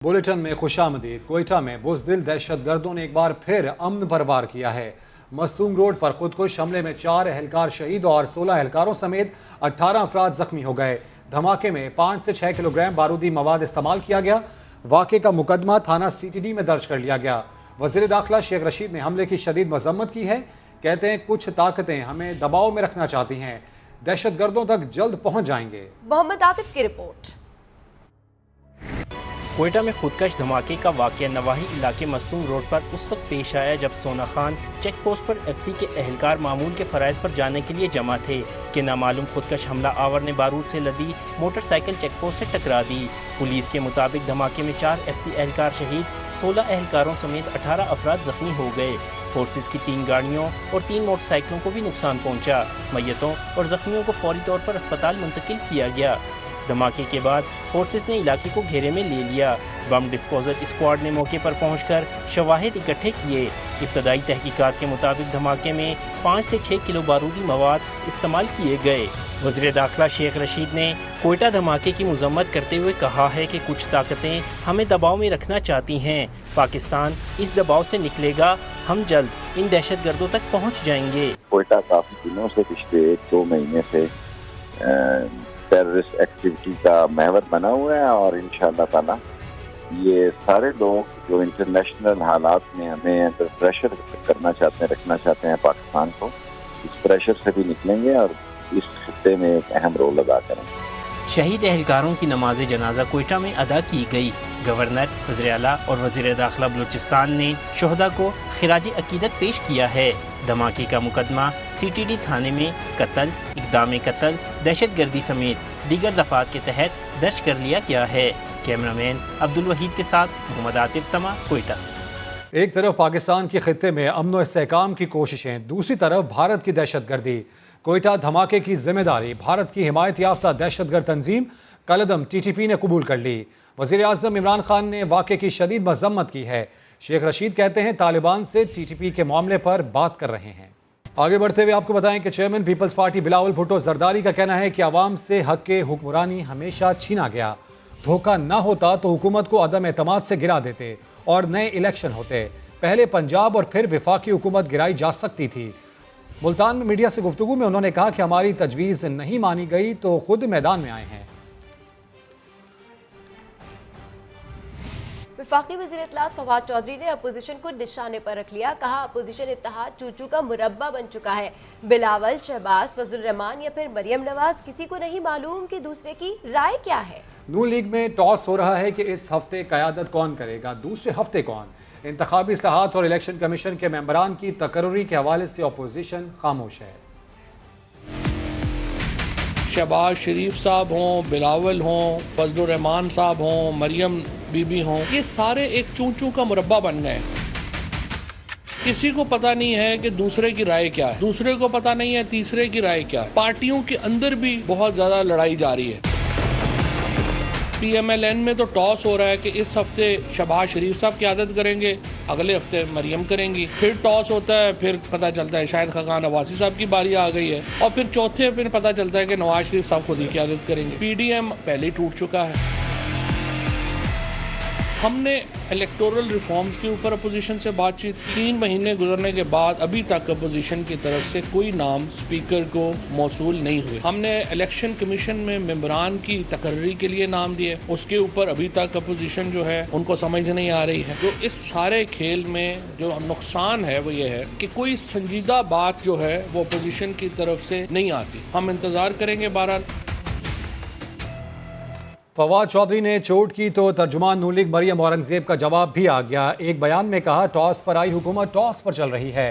Bulletin में खुशामदीद। कोयटा में बुज़दिल दहशतगर्दों ने एक बार फिर अमन पर वार किया है। मस्तूम रोड पर खुदकुश हमले में 4 एहलकार शहीद और 16 एहलकारों समेत 18 अफराद जख्मी हो गए। धमाके में 5 से 6 किलोग्राम बारूदी मवाद इस्तेमाल किया गया। वाक़े का मुकदमा थाना CTD में दर्ज कर लिया गया। वज़ीर दाखिला शेख रशीद ने हमले की शदीद मजम्मत की है। कहते हैं कुछ ताकतें हमें दबाव में रखना चाहती हैं, दहशतगर्दों तक जल्द पहुंच जाएंगे। मोहम्मद आतिफ की रिपोर्ट। कोयटा में खुदकश धमाके का वाक़या नवाही इलाके मस्तूम रोड पर उस वक्त पेश आया जब सोना खान चेक पोस्ट पर FC के एहलकार मामूल के फ़राइज़ पर जाने के लिए जमा थे कि नामालूम खुदकश हमला आवर ने बारूद से लदी मोटरसाइकिल चेक पोस्ट से टकरा दी। पुलिस के मुताबिक धमाके में 4 FC एहलकार शहीद, 16 एहलकारों समेत 18 अफराद जख्मी हो गए। फोर्सेस की 3 गाड़ियों और 3 मोटरसाइकिलों को भी नुकसान पहुँचा। मैयतों और जख्मियों को फौरी तौर पर अस्पताल मुंतकिल किया गया। धमाके के बाद फोर्सेस ने इलाके को घेरे में ले लिया। बम डिस्पोजल स्क्वाड ने मौके पर पहुंचकर शवाहिद इकट्ठे किए। इब्तदाई तहकीकात के मुताबिक धमाके में 5 से 6 किलो बारूदी मवाद इस्तेमाल किए गए। वज़ीर दाखिला शेख रशीद ने कोयटा धमाके की मजम्मत करते हुए कहा है कि कुछ ताकतें हमें दबाव में रखना चाहती हैं। पाकिस्तान इस दबाव से निकलेगा, हम जल्द इन दहशतगर्दों तक पहुँच जाएंगे। कोयटा काफ़ी दिनों से पिछले 2 महीने से टेररिस्ट एक्टिविटी का महवर बना हुआ है और इंशाअल्लाह ताला ये सारे लोग जो इंटरनेशनल हालात में हमें अंडर प्रेशर करना चाहते हैं, रखना चाहते हैं पाकिस्तान को, इस प्रेशर से भी निकलेंगे और इस खित्ते में एक अहम रोल अदा करेंगे। शहीद एहलकारों की नमाज जनाजा कोयटा में अदा की गई। गवर्नर, वज़ीर आला और वज़ीर दाखिला बलूचिस्तान ने शोहदा को खिराज अकीदत पेश किया है। धमाके का मुकदमा CTD थाने में कत्ल, इक़दाम कत्ल, दहशतगर्दी समेत दीगर दफात के तहत दर्ज कर लिया गया है। कैमरामैन अब्दुल वहीद के साथ मोहम्मद आतिफ, समा, कोयटा। एक तरफ पाकिस्तान के खित्ते में अमन व इस्तेहकाम की कोशिशें, दूसरी तरफ भारत की दहशतगर्दी। कोयटा धमाके की जिम्मेदारी भारत की हिमायत याफ्ता दहशतगर्द तंजीम कलदम TTP ने कबूल कर ली। वज़ीर आज़म इमरान खान ने वाक़े की शदीद मजम्मत की है। शेख रशीद कहते हैं तालिबान से TTP के मामले पर बात कर रहे हैं। आगे बढ़ते हुए आपको बताएं कि chairman Peoples Party Bilawal Bhutto Zardari का कहना है कि आवाम से हक के हुक्मरानी हमेशा छीना गया। धोखा न होता तो हुकूमत को अदम एतमाद से गिरा देते और नए इलेक्शन होते। पहले पंजाब और फिर वफाकी हुकूमत गिराई जा सकती थी। मुल्तान में मीडिया से गुफ्तगू में उन्होंने कहा कि हमारी तजवीज़ नहीं मानी गई तो खुद मैदान में आए हैं। वफाकी वज़ीर इत्तलात फवाद चौधरी ने अपोजिशन को निशाने पर रख लिया। कहा अपोजिशन इत्तेहाद चूचू का मुरब्बा बन चुका है। बिलावल, शहबाज, फजल रहमान या फिर मरियम नवाज, किसी को नहीं मालूम कि दूसरे की राय क्या है। नून लीग में टॉस हो रहा है कि इस हफ्ते क़यादत कौन करेगा, दूसरे हफ्ते कौन। इंतखाबी इस्लाहात और इलेक्शन कमीशन के मेंबरान की तकर्री के हवाले से अपोजिशन खामोश है। शहबाज शरीफ साहब हों, बिलावल हों, फजल रहमान साहब हों, मरियम बीबी हों, ये सारे एक चूचू का मुरब्बा बन गए। किसी को पता नहीं है कि दूसरे की राय क्या है, दूसरे को पता नहीं है तीसरे की राय क्या है। पार्टियों के अंदर भी बहुत ज्यादा लड़ाई जारी है। PMLN में तो टॉस हो रहा है कि इस हफ्ते शहबाज शरीफ साहब क़यादत करेंगे, अगले हफ्ते मरियम करेंगी। फिर टॉस होता है, फिर पता चलता है शायद खान नवाज़ी साहब की बारी आ गई है और फिर चौथे फिर पता चलता है कि नवाज शरीफ साहब खुद ही क़यादत करेंगे। PDM पहले ही टूट चुका है। हमने इलेक्टोरल रिफॉर्म्स के ऊपर अपोजिशन से बातचीत, 3 महीने गुजरने के बाद अभी तक अपोजिशन की तरफ से कोई नाम स्पीकर को मौसूल नहीं हुए। हमने इलेक्शन कमीशन में मेंबरान की तकर्री के लिए नाम दिए, उसके ऊपर अभी तक अपोजिशन जो है उनको समझ नहीं आ रही है। तो इस सारे खेल में जो नुकसान है वो ये है कि कोई संजीदा बात जो है वो अपोजिशन की तरफ से नहीं आती। हम इंतजार करेंगे। बहरहाल फवाद चौधरी ने चोट की तो तर्जुमान नून लीग मरियम औरंगजेब का जवाब भी आ गया। एक बयान में कहा टॉस पर आई हुकूमत टॉस पर चल रही है।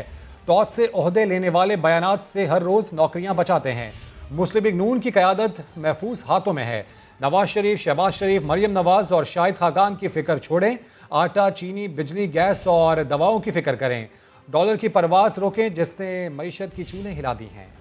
टॉस से ओहदे लेने वाले बयानात से हर रोज़ नौकरियां बचाते हैं। मुस्लिम लीग नून की क़यादत महफूज हाथों में है। नवाज शरीफ, शहबाज शरीफ, मरियम नवाज और शाहिद खाकान की फ़िक्र छोड़ें। आटा, चीनी, बिजली, गैस और दवाओं की फ़िक्र करें। डॉलर की परवास रोकें जिसने मईशत की चूनें हिला दी हैं।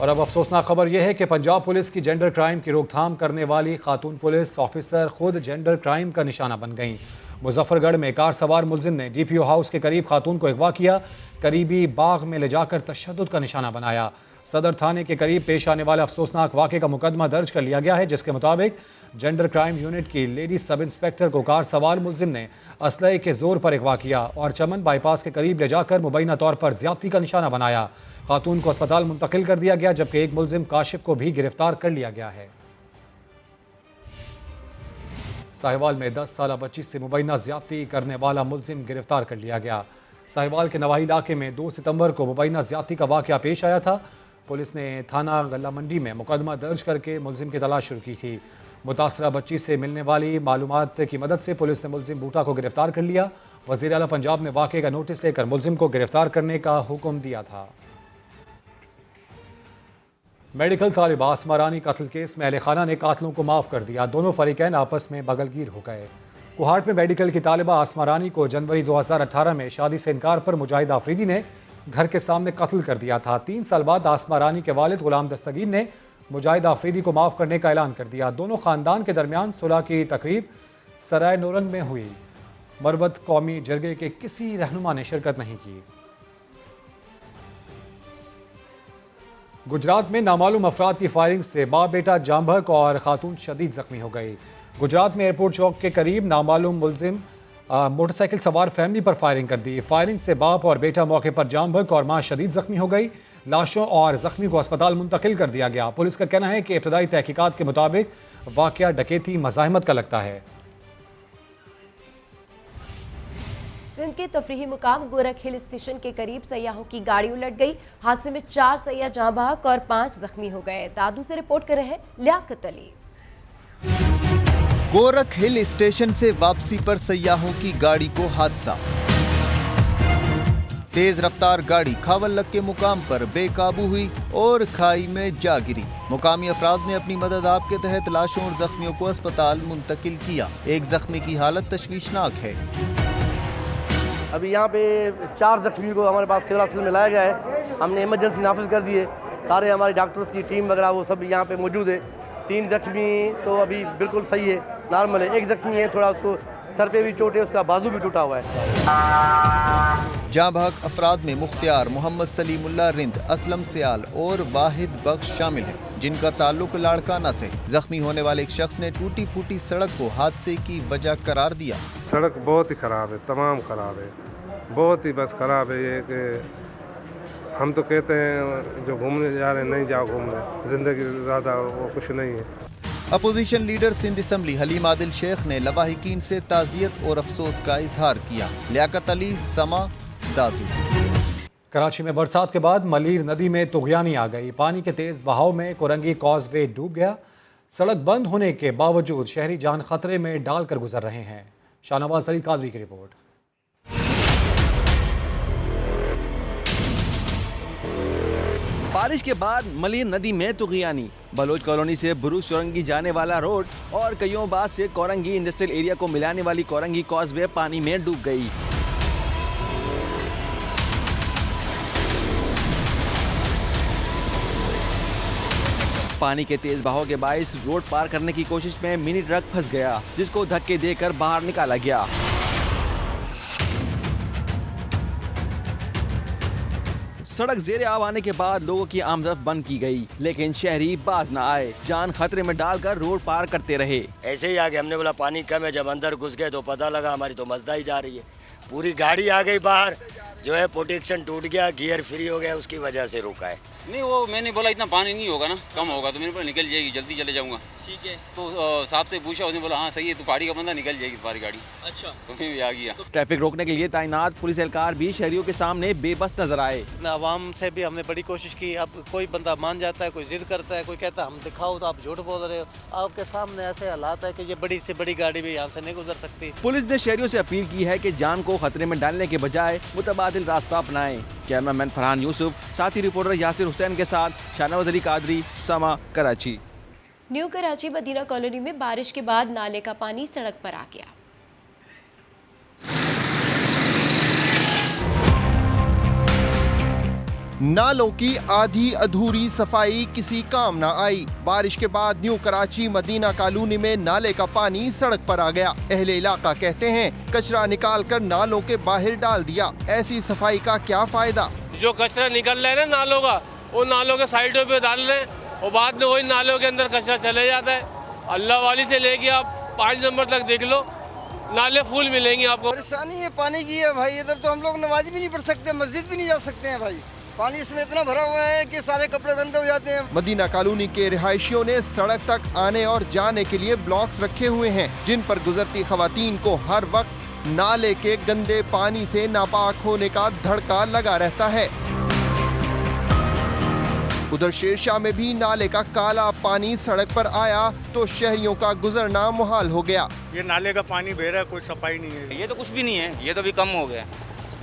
और अब अफसोसनाक खबर यह है कि पंजाब पुलिस की जेंडर क्राइम की रोकथाम करने वाली खातून पुलिस ऑफिसर खुद जेंडर क्राइम का निशाना बन गईं। मुजफ्फरगढ़ में कार सवार मुलजिम ने DPO हाउस के करीब खातून को अगवा किया, करीबी बाग में ले जाकर तशद्दुद का निशाना बनाया। सदर थाने के करीब पेश आने वाले अफसोसनाक वाक़े का मुकदमा दर्ज कर लिया गया है, जिसके मुताबिक जेंडर क्राइम यूनिट की लेडी सब इंस्पेक्टर को कार सवार मुलजिम ने असलहे के जोर पर अगवा किया और चमन बाईपास के करीब ले जाकर मुबैना तौर पर ज्यादती का निशाना बनाया। खातून को अस्पताल मुंतकिल कर दिया गया, जबकि एक मुलजिम काशिफ को भी गिरफ्तार कर लिया गया है। साहिवाल में 10 साल बच्ची से मुबैना ज्यादती करने वाला मुलजिम गिरफ्तार कर लिया गया। साहिवाल के नवाही इलाके में 2 सितंबर को मुबैना ज्यादती का वाकया पेश आया था। पुलिस ने थाना गल्ला मंडी में मुकदमा दर्ज करके मुलजिम की तलाश शुरू की थी। मुतासरा बच्ची से मिलने वाली मालूमात की मदद से पुलिस ने मुलजिम बूटा को गिरफ्तार कर लिया। वज़ीर आला पंजाब ने वाकये का नोटिस लेकर मुलजिम को गिरफ्तार करने का हुक्म दिया था। मेडिकल तालिबा आसमा रानी कत्ल केस में अहले खाना ने कातलों को माफ़ कर दिया। दोनों फरीकैन आपस में बगलगीर हो गए। कुहाट में मेडिकल की तालिबा आसमा रानी को जनवरी 2018 में शादी से इनकार पर मुजाहिद आफरीदी ने घर के सामने कत्ल कर दिया था। 3 साल बाद आसमा रानी के वालिद गुलाम दस्तगीर ने मुजाहिद आफरीदी को माफ़ करने का ऐलान कर दिया। दोनों ख़ानदान के दरमियान सुलह की तकरीब सराय नूरंग में हुई। मरबत कौमी जरगे के किसी रहनुमा ने शिरकत नहीं की। गुजरात में नामालूम अफराद की फायरिंग से बाप बेटा जाम बहक और खातून शदीद जख्मी हो गई। गुजरात में एयरपोर्ट चौक के करीब नामालूम मुलजिम मोटरसाइकिल सवार फैमिली पर फायरिंग कर दी। फायरिंग से बाप और बेटा मौके पर जाम बहक और मां शदीद जख्मी हो गई। लाशों और जख्मी को अस्पताल मुंतकिल कर दिया गया। पुलिस का कहना है कि इब्तदाई तहकीकात के मुताबिक वाकया डकैती मज़ाहमत का लगता है। सिंध के तफरीही मुकाम गोरख हिल स्टेशन के करीब सयाहों की गाड़ी उलट गई। हादसे में 4 सयाह जाँ बहक और 5 जख्मी हो गए। दादू से रिपोर्ट कर रहे हैं लियाकत अली। गोरख हिल स्टेशन से वापसी पर सयाहों की गाड़ी को हादसा। तेज रफ्तार गाड़ी खावलक के मुकाम पर बेकाबू हुई और खाई में जा गिरी। मुकामी अफराद ने अपनी मदद आप के तहत लाशों और जख्मियों को अस्पताल मुंतकिल किया। एक जख्मी की हालत तशवीशनाक है। अभी यहाँ पे 4 जख्मी को हमारे पास सिविल हॉस्पिटल में लाया गया है। हमने इमरजेंसी नाफिज कर दिए। सारे हमारे डॉक्टर्स की टीम वगैरह वो सब यहाँ पे मौजूद है। 3 जख्मी तो अभी बिल्कुल सही है, नॉर्मल है। एक जख्मी है, थोड़ा उसको सर पे भी चोट है, उसका बाजू भी टूटा हुआ है। जाँ बहक अफराद में मुख्तियार, मोहम्मद सलीमुल्लाह रिंद, असलम सियाल और वाहिद बख्श शामिल हैं, जिनका ताल्लुक लाड़काना से। जख्मी होने वाले एक शख्स ने टूटी फूटी सड़क को हादसे की वजह करार दिया। सड़क बहुत ही ख़राब है, तमाम ख़राब है, बहुत ही बस ख़राब है। ये कि हम तो कहते हैं जो घूमने जा रहे हैं नहीं जाओ घूमने, ज़िंदगी ज़्यादा वो कुछ नहीं है। Opposition leader Sindh assembly Haleem Adil Sheikh ने लवाहिकीन से ताज़ियत और अफसोस का इजहार किया। लियाकत अली, समा, दादू। कराची में बरसात के बाद मलीर नदी में तुगयानी आ गई। पानी के तेज बहाव में कोरंगी कॉजवे डूब गया। सड़क बंद होने के बावजूद शहरी जान खतरे में डालकर गुजर रहे हैं। शाहनवाज अली कादरी की रिपोर्ट। बारिश के बाद मलीर नदी में तुगयानी। बलोच कॉलोनी से बुरुज कोरंगी जाने वाला रोड और कईयों बाद से कोरंगी इंडस्ट्रियल एरिया को मिलाने वाली कोरंगी कॉजवे पानी में डूब गई। पानी के तेज बहाव के बायस रोड पार करने की कोशिश में मिनी ट्रक फंस गया, जिसको धक्के देकर बाहर निकाला गया। सड़क जेरे आब आने के बाद लोगों की आमदरफ्त बंद की गई, लेकिन शहरी बाज न आए, जान खतरे में डालकर रोड पार करते रहे। ऐसे ही आगे हमने बोला पानी कम है, जब अंदर घुस गए तो पता लगा हमारी तो मजदा ही जा रही है। पूरी गाड़ी आ गई बाहर, जो है प्रोटेक्शन टूट गया, गियर फ्री हो गया, उसकी वजह से रुका है। नहीं वो मैंने बोला इतना पानी नहीं होगा ना, कम होगा तो मैंने बोला निकल जाएगी, जल्दी चले जाऊंगा। ठीक है, तो साहब से पूछा, उसने बोला हाँ सही है, तो पहाड़ी का बंदा निकल जाएगी तुम्हारी गाड़ी। अच्छा, तो फिर भी आ गया। ट्रैफिक रोकने के लिए तैनात पुलिस एहलकार भी शहरियों के सामने बेबस नजर आए। आवाम से भी हमने बड़ी कोशिश की। अब कोई बंदा मान जाता है, कोई जिद करता है, कोई कहता है हम दिखाओ तो आप झूठ बोल रहे हो। आपके सामने ऐसे हालात है कि ये बड़ी से बड़ी गाड़ी भी यहाँ से नहीं गुजर सकती। पुलिस ने शहरियों से अपील की है कि जान को खतरे में डालने के बजाय मुतबादिल रास्ता अपनाएं। कैमरामैन फरहान यूसुफ, साथी रिपोर्टर यासिर हुसैन के साथ शाहनवाज अली कादरी, समा, कराची। न्यू कराची मदीना कॉलोनी में बारिश के बाद नाले का पानी सड़क पर आ गया। नालों की आधी अधूरी सफाई किसी काम न आई। बारिश के बाद न्यू कराची मदीना कॉलोनी में नाले का पानी सड़क पर आ गया। अहले इलाका कहते हैं कचरा निकाल कर नालों के बाहर डाल दिया। ऐसी सफाई का क्या फायदा? जो कचरा निकल रहा है ना नालों का, वो नालों के साइडों पे डाल रहे हैं और बाद में वही नालों के अंदर कचरा चले जाता है अल्लाह वाली से लेके आप 5 नंबर तक देख लो, नाले फूल मिलेंगे आपको। परेशानी है पानी की है भाई, इधर तो हम लोग नमाज भी नहीं पढ़ सकते, मस्जिद भी नहीं जा सकते हैं भाई। पानी इसमें इतना भरा हुआ है कि सारे कपड़े गंदे हो जाते हैं। मदीना कॉलोनी के रिहायशियों ने सड़क तक आने और जाने के लिए ब्लॉक्स रखे हुए हैं, जिन पर गुजरती खवातीन को हर वक्त नाले के गंदे पानी से नापाक होने का धड़का लगा रहता है। उधर शेरशाह में भी नाले का काला पानी सड़क पर आया तो शहरियों का गुजरना मुहाल हो गया। ये नाले का पानी बह रहा है, कोई सफाई नहीं है। ये तो कुछ भी नहीं है, ये तो भी कम हो गया,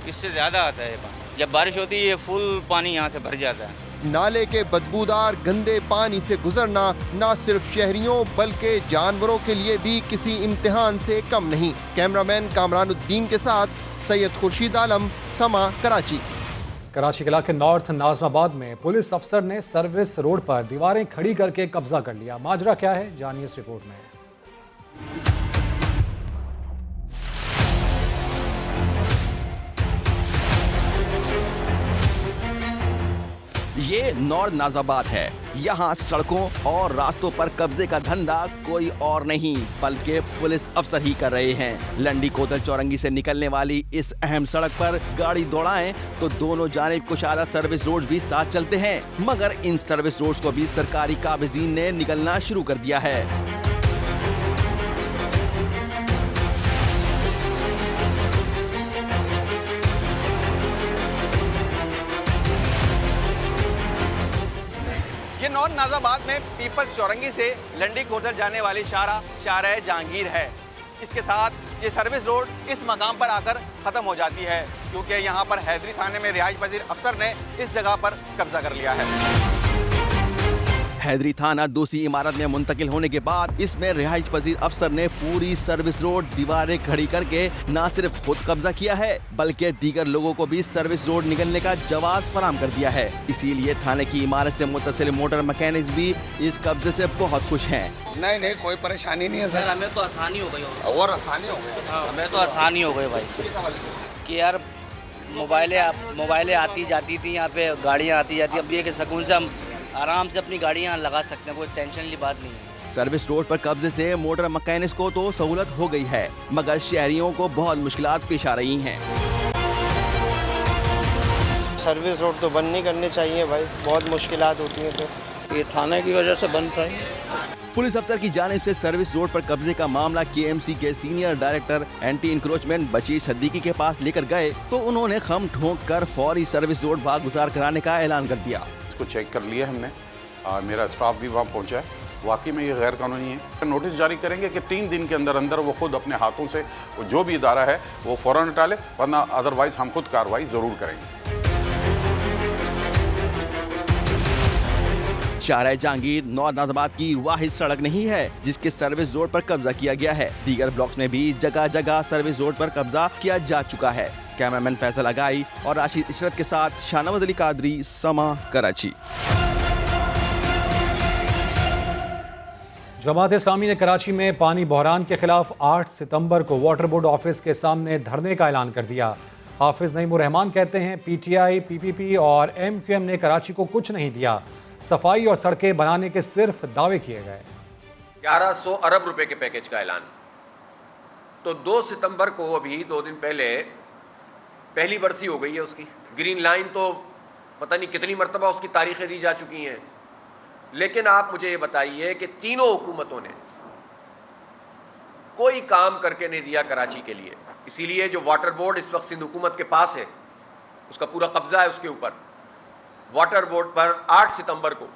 इससे ज्यादा आता है पानी। जब बारिश होती है ये फुल पानी यहाँ से भर जाता है। नाले के बदबूदार गंदे पानी से गुजरना न सिर्फ शहरियों बल्कि जानवरों के लिए भी किसी इम्तिहान से कम नहीं। कैमरामैन कामरानुद्दीन के साथ सैयद खुर्शीद आलम, समा, कराची। कराची के इलाके नॉर्थ नाजमाबाद में पुलिस अफसर ने सर्विस रोड पर दीवारें खड़ी करके कब्जा कर लिया। माजरा क्या है, जानिए इस रिपोर्ट में। ये नॉर्थ नाजाबाद है। यहाँ सड़कों और रास्तों पर कब्जे का धंधा कोई और नहीं बल्कि पुलिस अफसर ही कर रहे हैं। लंडी कोतल चौरंगी से निकलने वाली इस अहम सड़क पर गाड़ी दौड़ाएं तो दोनों जानिब कुशादा सर्विस रोड भी साथ चलते हैं, मगर इन सर्विस रोड को भी सरकारी काबिजीन ने निकलना शुरू कर दिया है। ये नॉर्थ नाजाबाद में पीपल्स चौरंगी से लंडी कोतल जाने वाली शाहराह जहांगीर है। इसके साथ ये सर्विस रोड इस मकाम पर आकर खत्म हो जाती है, क्योंकि यहाँ पर हैदरी थाने में रिहाइश पजीर अफसर ने इस जगह पर कब्जा कर लिया है। हैदरी थाना दूसरी इमारत में मुंतकिल होने के बाद इसमें रिहाइश पजीर अफसर ने पूरी सर्विस रोड दीवारें खड़ी करके न सिर्फ खुद कब्जा किया है बल्कि दीगर लोगों को भी सर्विस रोड निकलने का जवाब फराहम कर दिया है। इसीलिए थाने की इमारत से मुत्तसिल मोटर मैकेनिक्स भी इस कब्जे से बहुत खुश हैं। नहीं कोई परेशानी नहीं है सर, हमें तो आसानी हो गई और आसानी हो गई। हमें तो आसानी हो गई भाई कि यार मोबाइलें आती जाती थी, यहाँ पे गाड़ियाँ आती जाती, अब ये कि सुकून से हम आराम से अपनी गाड़ियाँ लगा सकते हैं, कोई टेंशन वाली बात नहीं है। सर्विस रोड पर कब्जे से मोटर मैकेनिक्स को तो सहूलत हो गई है, मगर शहरियों को बहुत मुश्किलात पेश आ रही हैं। सर्विस रोड तो बंद नहीं करनी चाहिए भाई, बहुत मुश्किलात होती हैं। तो ये थाने की वजह से बंद रही है। पुलिस अफसर की जानिब से सर्विस रोड पर कब्जे का मामला केएमसी के senior director anti encroachment Bashir Siddiqui के पास लेकर गए तो उन्होंने खम ठोंक कर फौरी सर्विस रोड भागगुजार कराने का ऐलान कर दिया। को चेक कर लिया हमने और मेरा स्टाफ भी वहाँ पहुँचा है। वाकई में ये गैर कानूनी है। नोटिस जारी करेंगे कि 3 दिन के अंदर अंदर वो खुद अपने हाथों से जो भी इदारा है वो फ़ौरन हटा ले, वरना अदरवाइज हम खुद कार्रवाई ज़रूर करेंगे। शाहराह जहांगीर नॉर्थ नाजाबाद की वाहिद सड़क नहीं है जिसके सर्विस रोड पर कब्जा किया गया है। दीगर ब्लॉक्स में भी जगह जगह सर्विस रोड पर कब्जा किया जा चुका है। कैमरामैन फैसल अगाई और राशिद इशरत के साथ शाहनवाज अली कादरी, समा, कराची। जमात इस्लामी ने कराची में पानी बहरान के खिलाफ 8 सितंबर को वाटर बोर्ड ऑफिस के सामने धरने का ऐलान कर दिया। हाफिज नईमुर रहमान कहते हैं पीटीआई, पीपीपी और एमक्यूएम ने कराची को कुछ नहीं दिया, सफाई और सड़कें बनाने के सिर्फ दावे किए गए। 1100 अरब रुपए के पैकेज का ऐलान तो 2 सितंबर को, अभी 2 दिन पहले पहली बरसी हो गई है उसकी। ग्रीन लाइन तो पता नहीं कितनी मरतबा उसकी तारीखें दी जा चुकी हैं, लेकिन आप मुझे ये बताइए कि तीनों हुकूमतों ने कोई काम करके नहीं दिया कराची के लिए। इसीलिए जो वाटर बोर्ड इस वक्त सिंध हुकूमत के पास है, उसका पूरा कब्जा है उसके ऊपर। वाटर बोर्ड पर 8 सितंबर को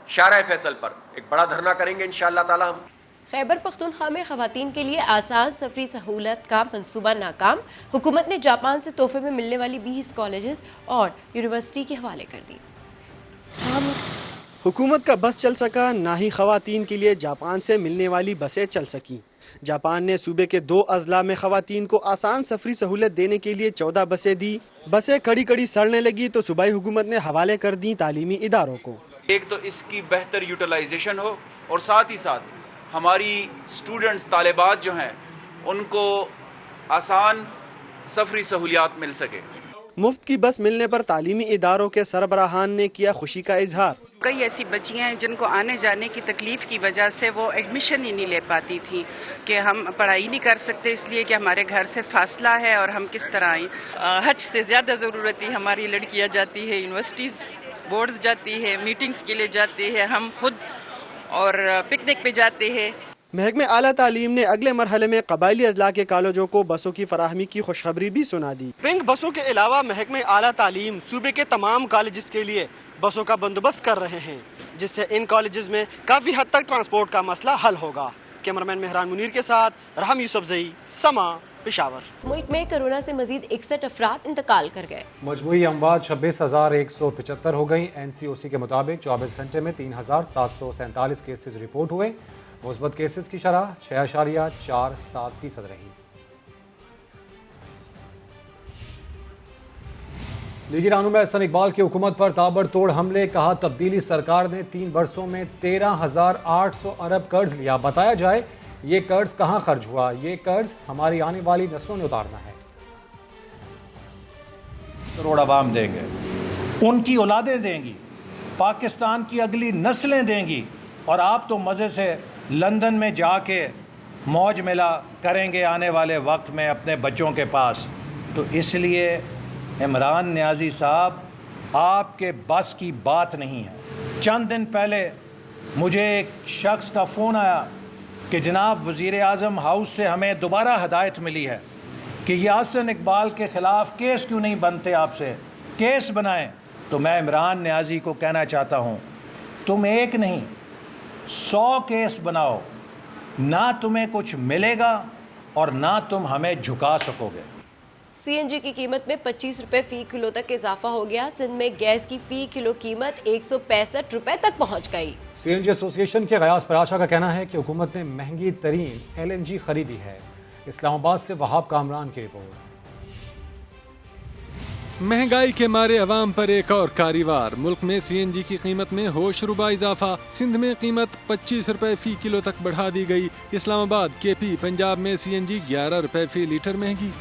शाहराह फैसल पर एक बड़ा धरना करेंगे इंशाअल्लाह ताला हम। खैबर पख्तूनख्वा में खवातीन के लिए आसान सफरी सहूलत का मंसूबा नाकाम। हुकूमत ने जापान से तोहफे में मिलने वाली 20 कॉलेजेस और यूनिवर्सिटी के हवाले कर दी। हुकूमत का बस चल सका, ना ही खवातीन के लिए जापान से मिलने वाली बसें चल सकी। जापान ने सूबे के 2 अजला में खवातीन को आसान सफरी सहूलत देने के लिए 14 बसें दी। बसें कड़ी कड़ी सड़ने लगी तो सूबाई हुकूमत ने हवाले कर दी तालीमी इदारों को। एक तो इसकी बेहतर यूटिलाइजेशन हो और साथ ही साथ हमारी स्टूडेंट्स तालिबात जो हैं उनको आसान सफरी सहूलियात मिल सके। मुफ्त की बस मिलने पर तालीमी इदारों के सरबराहान ने किया खुशी का इजहार। कई ऐसी बच्चियां हैं जिनको आने जाने की तकलीफ़ की वजह से वो एडमिशन ही नहीं ले पाती थी कि हम पढ़ाई नहीं कर सकते इसलिए कि हमारे घर से फासला है और हम किस तरह आएँ। हज से ज़्यादा ज़रूरत है, हमारी लड़कियां जाती है यूनिवर्सिटीज़ बोर्ड्स जाती है, मीटिंग्स के लिए जाती है, हम खुद और पिकनिक पे जाते हैं। महकमे आला तालीम ने अगले मरहले में कबायली अजला के कॉलेजों को बसों की फराहमी की खुशखबरी भी सुना दी। पिंक बसों के अलावा महकमे आला तालीम सूबे के तमाम कॉलेजेस के लिए बसों का बंदोबस्त कर रहे हैं, जिससे इन कॉलेजेस में काफ़ी हद तक ट्रांसपोर्ट का मसला हल होगा। कैमरामैन मेहरान मुनीर के साथ रहम यूसुफजई, समा, पेशावर। मुल्क में कोरोना से मजीद 61 अफराद इंतकाल कर गए। मजमूई अमवात 26,175 हो गई। NCOC के मुताबिक 24 घंटे में 3,747 केसेस रिपोर्ट हुए। मुस्बत केसेस की शरह 6.47% रही। लीगी रहनुमा एहसन इकबाल की हुकूमत पर ताबड़तोड़ हमले, कहा तब्दीली सरकार ने 3 बरसों में 13,800 अरब कर्ज लिया। बताया जाए ये कर्ज कहां खर्च हुआ? ये कर्ज हमारी आने वाली नस्लों ने उतारना है। करोड़ आवाम देंगे, उनकी औलादें देंगी, पाकिस्तान की अगली नस्लें देंगी, और आप तो मज़े से लंदन में जाके मौज मेला करेंगे आने वाले वक्त में अपने बच्चों के पास। तो इसलिए इमरान नियाज़ी साहब, आपके बस की बात नहीं है। चंद दिन पहले मुझे एक शख्स का फ़ोन आया कि जनाब वज़ीर आज़म हाउस से हमें दोबारा हदायत मिली है कि यासिन इकबाल के ख़िलाफ़ केस क्यों नहीं बनते, आपसे केस बनाएं। तो मैं इमरान नियाज़ी को कहना चाहता हूँ, तुम एक नहीं 100 केस बनाओ, ना तुम्हें कुछ मिलेगा और ना तुम हमें झुका सकोगे। CNG की कीमत में 25 रुपए फ़ी किलो तक इजाफा हो गया। सिंध में गैस की फ़ी किलो कीमत 165 रुपए तक पहुंच गई। CNG एसोसिएशन के गयास पराचा का कहना है कि हुकूमत ने महंगी तरीन LNG खरीदी है। इस्लामाबाद से वहाब कामरान की रिपोर्ट। महंगाई के मारे अवाम पर एक और कारीवार। मुल्क में CNG की कीमत में होशरुबा इजाफा। सिंध में कीमत 25 रुपए फ़ी किलो तक बढ़ा दी गई। इस्लामाबाद, KP, पंजाब में CNG 11 रुपए फ़ी लीटर महंगी।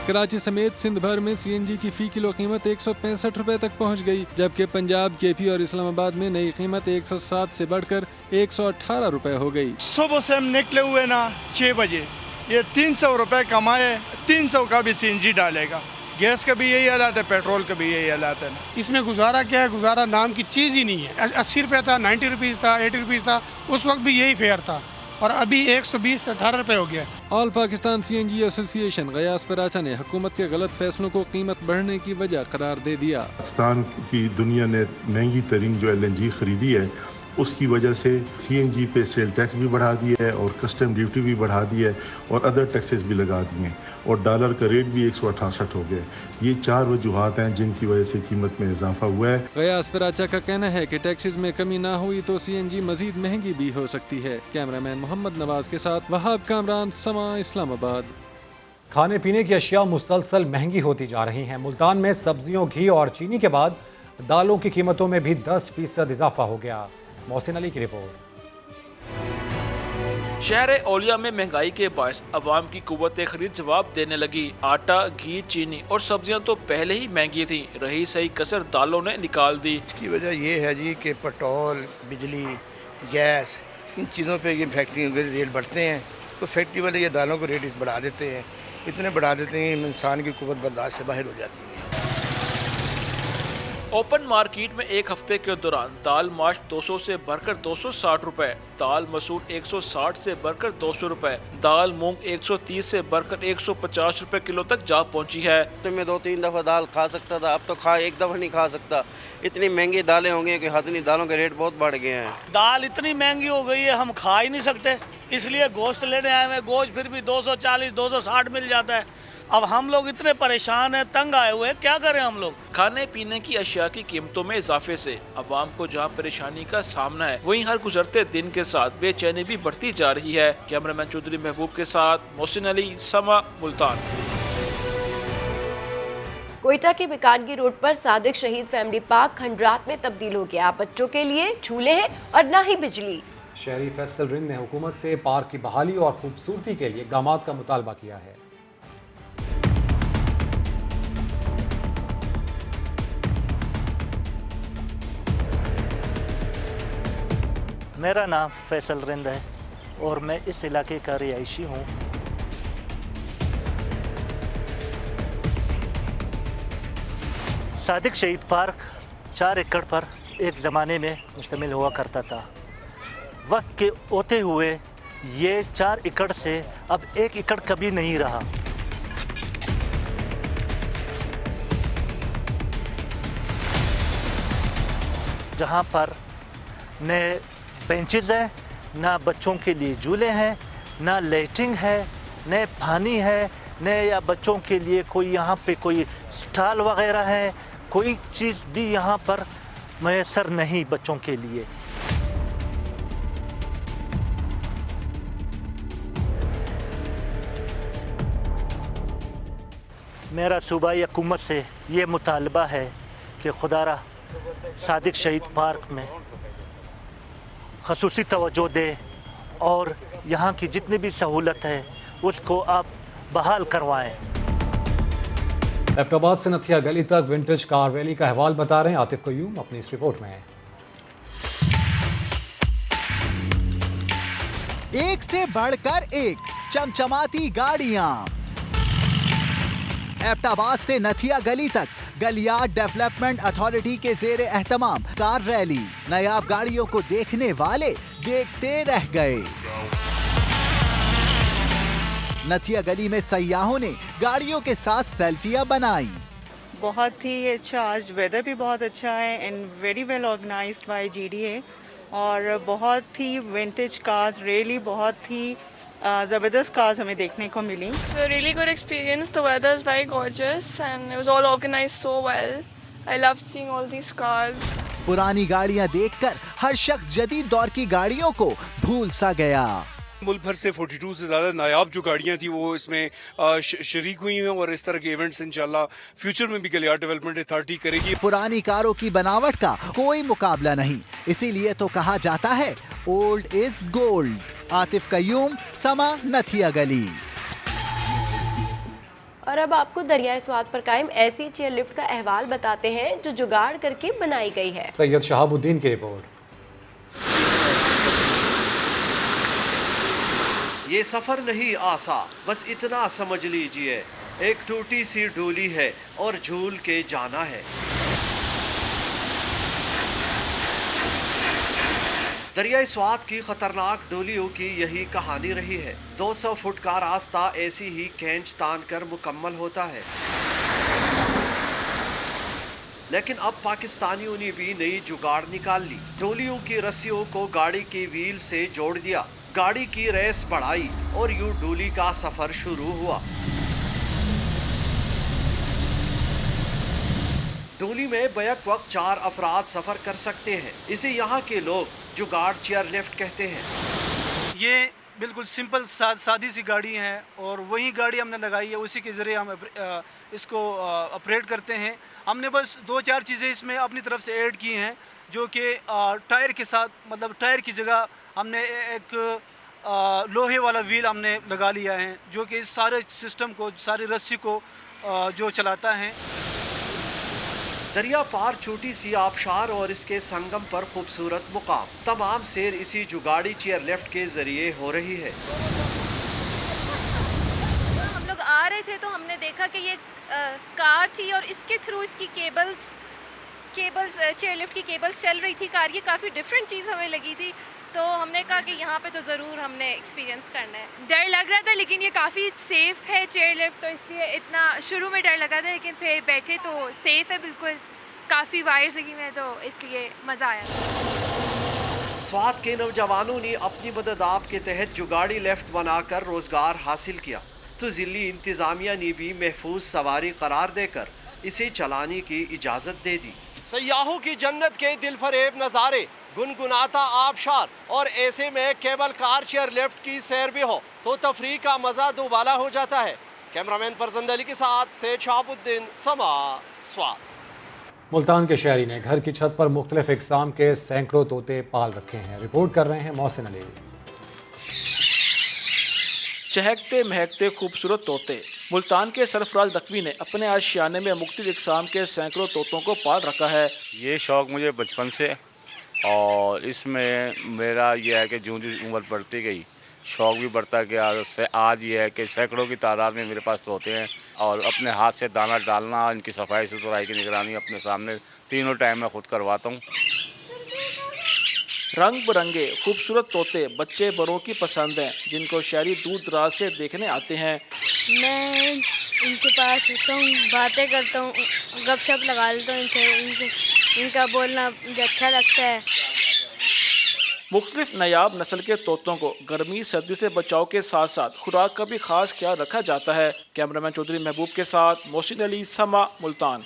कराची समेत सिंध भर में CNG की फ़ी किलो कीमत 165 रुपए तक पहुंच गई, जबकि पंजाब, KP और इस्लामाबाद में नई कीमत 107 से बढ़कर 118 रुपए हो गई। सुबह से हम निकले हुए ना 6 बजे, ये 300 रुपए कमाए, 300 का भी CNG डालेगा। गैस का भी यही हालात है, पेट्रोल का भी यही हालात है। इसमें गुजारा क्या है? गुजारा नाम की चीज़ ही नहीं है। 80 रुपये था, 90 रुपीज़ था, 80 रुपीज़ था, उस वक्त भी यही फेयर था, और अभी 120 से 18 रुपये हो गया। All Pakistan CNG association Ghayas Paracha ने हुकूमत के गलत फैसलों को कीमत बढ़ने की वजह करार दे दिया। पाकिस्तान की दुनिया ने महंगी तरीन जो LNG खरीदी है, उसकी वजह से CNG पे सेल टैक्स भी बढ़ा दिया है और कस्टम ड्यूटी भी बढ़ा दी है और अदर टैक्सेस भी लगा दिए हैं, और डॉलर का रेट भी 168 हो गया। ये 4 वजूहात हैं जिनकी वजह से कीमत में इजाफा हुआ है। गयास पराचा का कहना है कि टैक्सेस में कमी ना हुई तो CNG मजीद महंगी भी हो सकती है। कैमरामैन मोहम्मद नवाज के साथ वहाब कामरान, समा, इस्लामाबाद। खाने पीने की अशिया मुसलसल महंगी होती जा रही हैं। मुल्तान में सब्जियों, घी और चीनी के बाद दालों की कीमतों में भी 10% इजाफा हो गया। मोहसिन अली की रिपोर्ट। शहर औलिया में महंगाई के बायस अवाम की कुव्वत खरीद जवाब देने लगी। आटा, घी, चीनी और सब्जियां तो पहले ही महंगी थी, रही सही कसर दालों ने निकाल दी। इसकी वजह ये है जी कि पेट्रोल, बिजली, गैस, इन चीज़ों पे ये फैक्ट्रियों के रेट बढ़ते हैं, तो फैक्ट्री वाले ये दालों को रेट बढ़ा देते हैं, इतने बढ़ा देते हैं इंसान की कुव्वत बर्दाश्त से बाहर हो जाती है। ओपन मार्केट में एक हफ्ते के दौरान दाल माश 200 से बढ़कर 260 रुपए, दाल मसूर 160 से बढ़कर 200 रुपए, दाल मूंग 130 से बढ़कर 150 रुपए किलो तक जा पहुंची है। तो मैं 2-3 दफ़ा दाल खा सकता था, अब तो एक दफ़ा नहीं खा सकता। इतनी महंगी दालें होंगी कि हदनी दालों के रेट बहुत बढ़ गए हैं। दाल इतनी महंगी हो गई है, हम खा ही नहीं सकते, इसलिए गोश्त लेने आए हुए। गोश्त फिर भी 240, 260 मिल जाता है। अब हम लोग इतने परेशान हैं, तंग आए हुए हैं, क्या करें हम लोग। खाने पीने की अशिया की कीमतों में इजाफे से अवाम को जहां परेशानी का सामना है, वहीं हर गुजरते दिन के साथ बेचैनी भी बढ़ती जा रही है। कैमरामैन चौधरी महबूब के साथ मोहसिन अली, समा, मुल्तान। कोयटा के बिकानगी रोड पर सादिक शहीद फैमिली पार्क खंडरात में तब्दील हो गया। बच्चों के लिए झूले हैं और न ही बिजली। शहरी फैसल रिंद ने हुकूमत से पार्क की बहाली और खूबसूरती के लिए इक़दामात का मुतालबा किया है। मेरा नाम फैसल रिंद है और मैं इस इलाके का रिहायशी हूँ। सादिक शहीद पार्क 4 एकड़ पर एक ज़माने में मुश्तमिल हुआ करता था। वक्त के होते हुए ये 4 एकड़ से अब 1 एकड़ कभी नहीं रहा। जहाँ पर न बेंचेज हैं, ना बच्चों के लिए झूले हैं, ना लाइटिंग है, न पानी है, न या बच्चों के लिए कोई यहाँ पे कोई स्टॉल वगैरह है, कोई चीज़ भी यहाँ पर मैसर नहीं बच्चों के लिए। मेरा सूबाई हुकूमत से ये मुतालबा है कि खुदारा सादिक शहीद पार्क में ख़ुसूसी तवज्जो दे और यहाँ की जितनी भी सहूलत है उसको आप बहाल करवाएं। एबटाबाद से नथिया गली तक विंटेज कार रैली का अहवाल बता रहे हैं आतिफ कयूम अपनी इस रिपोर्ट में। एक से बढ़कर एक चमचमाती गाड़ियां। एबटाबाद से नथिया गली तक गलियार डेवलपमेंट अथॉरिटी के जेर एहतमाम कार रैली। नायाब गाड़ियों को देखने वाले देखते रह गए। नथिया गली में सयाहों ने गाड़ियों के साथ सेल्फियां बनाई। बहुत ही अच्छा, आज वेदर भी बहुत अच्छा है and very well organised by GDA और बहुत ही विंटेज कार्स रैली, बहुत ही ज़बरदस्त कार्स हमें देखने को मिली। So really good experience. The weather is very gorgeous and it was all organized so well. I loved seeing all these cars. पुरानी गाड़ियां देखकर हर शख्स जदीद दौर की गाड़ियों को भूल सा गया। मुल्क भर से 42 से ज़्यादा नायाब जो गाड़ियाँ थी वो इसमें शरीक हुई हैं और इस तरह के इवेंट्स इंशाल्लाह फ्यूचर में भी गलियार डेवलपमेंट अथॉरिटी करेगी। पुरानी कारों की बनावट का कोई मुकाबला नहीं, इसीलिए तो कहा जाता है old is gold. Atif Qayyum, Samaa, Nathia गली। और अब आपको दरियाए स्वाद पर कायम ऐसी चेयर लिफ्ट का अहवाल बताते हैं जो जुगाड़ करके बनाई गई है। सैयद शहाबुद्दीन की रिपोर्ट। ये सफ़र नहीं आसा, बस इतना समझ लीजिए, एक टूटी सी डोली है और झूल के जाना है। दरियाई स्वात की खतरनाक डोलियों की यही कहानी रही है। 200 फुट का रास्ता ऐसी ही खींच तान कर मुकम्मल होता है, लेकिन अब पाकिस्तानियों ने भी नई जुगाड़ निकाल ली। डोलियों की रस्सियों को गाड़ी के व्हील से जोड़ दिया, गाड़ी की रेस बढ़ाई और यूं डोली का सफर शुरू हुआ। डोली में बैक वक्त 4 अफराद सफर कर सकते हैं। इसे यहाँ के लोग जुगाड़ चेयर लिफ्ट कहते हैं। ये बिल्कुल सिंपल सादी सी गाड़ी है और वही गाड़ी हमने लगाई है, उसी के ज़रिए हम इसको ऑपरेट करते हैं। हमने बस 2-4 चीज़ें इसमें अपनी तरफ से ऐड की हैं, जो कि टायर के साथ, मतलब टायर की जगह हमने एक लोहे वाला व्हील हमने लगा लिया है, जो कि इस सारे सिस्टम को, सारी रस्सी को जो चलाता है। दरिया पार छोटी सी आबशार और इसके संगम पर खूबसूरत मुकाम, तमाम सैर इसी जुगाड़ी चेयर लिफ्ट के जरिए हो रही है। हम लोग आ रहे थे तो हमने देखा कि ये कार थी और इसके थ्रू इसकी केबल्स चेयर लिफ्ट की केबल्स चल रही थी कार। ये काफ़ी डिफरेंट चीज़ हमें लगी थी, तो हमने कहा कि यहाँ पे तो ज़रूर हमने एक्सपीरियंस करना है। डर लग रहा था लेकिन ये काफ़ी सेफ़ है चेयर लिफ्ट, तो इसलिए इतना शुरू में डर लगा था, लेकिन फिर बैठे तो सेफ़ है बिल्कुल। काफ़ी वायर्स लगी हुई हैं तो इसलिए मज़ा आया। स्वात के नौजवानों ने अपनी मदद आप के तहत जुगाड़ी लिफ्ट बनाकर रोज़गार हासिल किया, तो ज़िली इंतज़ामिया ने भी महफूज सवारी करार देकर इसे चलाने की इजाज़त दे दी। सयाहों की जन्नत के दिलफरेब नज़ारे, गुनगुनाता आबशार और ऐसे में केबल कार चेयर लिफ्ट की सैर भी हो तो तफरीह का मज़ा दोबाला हो जाता है। कैमरामैन फरजंद अली के साथ से शहाबुद्दीन, समा, स्वात। मुल्तान के शहरी ने घर की छत पर मुख्तलिफ इकसाम के सैकड़ों तोते पाल रखे हैं। रिपोर्ट कर रहे हैं मोहसिन अली। चहकते महकते खूबसूरत तोते। मुल्तान के सरफराज नकवी ने अपने आशियाने में मुख्तलिफ इकसाम के सैकड़ों तोतों को पाल रखा है। ये शौक़ मुझे बचपन से और इसमें मेरा यह है कि जो उम्र बढ़ती गई शौक़ भी बढ़ता गया। उससे आज ये है कि सैकड़ों की तादाद में मेरे पास तोते हैं और अपने हाथ से दाना डालना, इनकी सफाई सुथराई की निगरानी अपने सामने तीनों टाइम में खुद करवाता हूँ। रंग बिरंगे खूबसूरत तोते बच्चे बड़ों की पसंद हैं, जिनको शहरी दूर दराज से देखने आते हैं। मैं इनके पास होता हूँ, बातें करता हूँ, गपशप लगा लेता हूँ इनसे, इनका बोलना मुझे अच्छा लगता है। मुख्तलिफ नायाब नस्ल के तोतों को गर्मी सर्दी से बचाव के साथ साथ खुराक का भी खास ख्याल रखा जाता है। कैमरामैन चौधरी महबूब के साथ मोहसिन अली, समा, मुल्तान।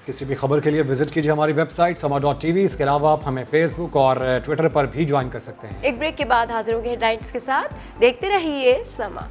किसी भी खबर के लिए विजिट कीजिए हमारी वेबसाइट sama.tv। इसके अलावा आप हमें फेसबुक और ट्विटर पर भी ज्वाइन कर सकते हैं। एक ब्रेक के बाद हाजिर होंगे हेडलाइंस के साथ। देखते रहिए समा।